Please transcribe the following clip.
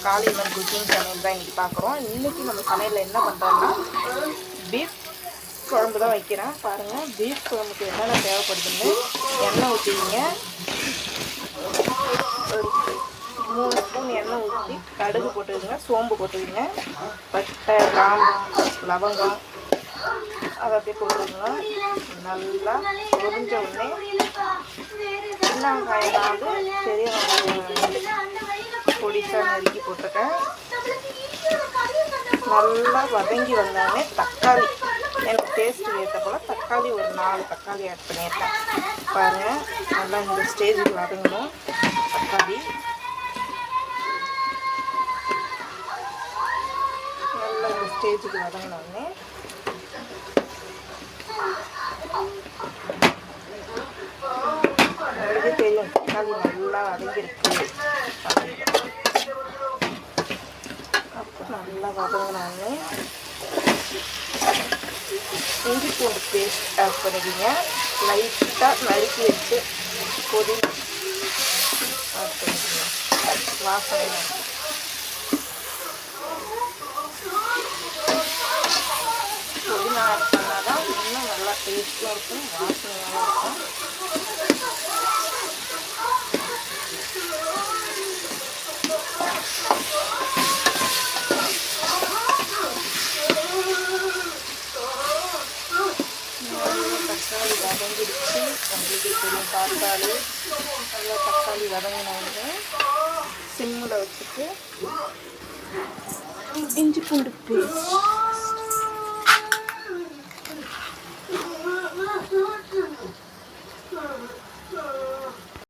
Kaliamman cooking சமையல் தான் இன்றைக்கி பார்க்குறோம். இன்றைக்கி நம்ம சமையலில் என்ன பண்ணுறோன்னா பீஃப் குழம்பு தான் வைக்கிறேன். பாருங்கள், பீஃப் குழம்புக்கு என்னென்ன தேவைப்படுதுன்னு எண்ணெய் ஊற்றிங்க. ஒரு 3 ஸ்பூன் எண்ணெய் ஊற்றி கடுகு போட்டுக்கோங்க, சோம்பு போட்டுக்கோங்க, பட்டை, கிராம்பு, லவங்கம் அதை அப்படியே போட்டுக்கோங்க. நல்லா பொரிஞ்ச உடனே சின்ன வெங்காயம் பெரிய வெங்காயம் பொடிசாக நறுக்கி போட்டிருக்கேன். நல்லா வதங்கி வந்தோடனே தக்காளி, எனக்கு டேஸ்ட்டு ஏற்ற போல் தக்காளி ஒரு 4 தக்காளி ஆட் பண்ணியிருக்கேன். பாருங்கள், நல்லா இந்த ஸ்டேஜுக்கு வதங்கணும். தக்காளி நல்லா இந்த ஸ்டேஜுக்கு வதங்கினோடனே உங்களுக்கு தெரியும் தக்காளி நல்லா வதங்கிருக்கு அப்படின்னு. அப்போ நல்லா வதங்கினோடனே இஞ்சி பூண்டு பேஸ்ட் ஆட் பண்ணிக்கிங்க. லைட்டாக நறுக்கி வச்சு பொடி ஆட் பண்ணிக்கிங்க. வாசனை புதினா ஆட் பண்ணால் தான் இன்னும் நல்லா டேஸ்ட்டாக இருக்கும், வாசனையாக இருக்கும். தக்காளி வதங்கிடுச்சு, உங்களுக்கு தெரியும் பார்த்தாலே. நல்லா தக்காளி வதங்கினோடனே சிம்மில் வச்சுட்டு இஞ்சி பூண்டு பேஸ்ட்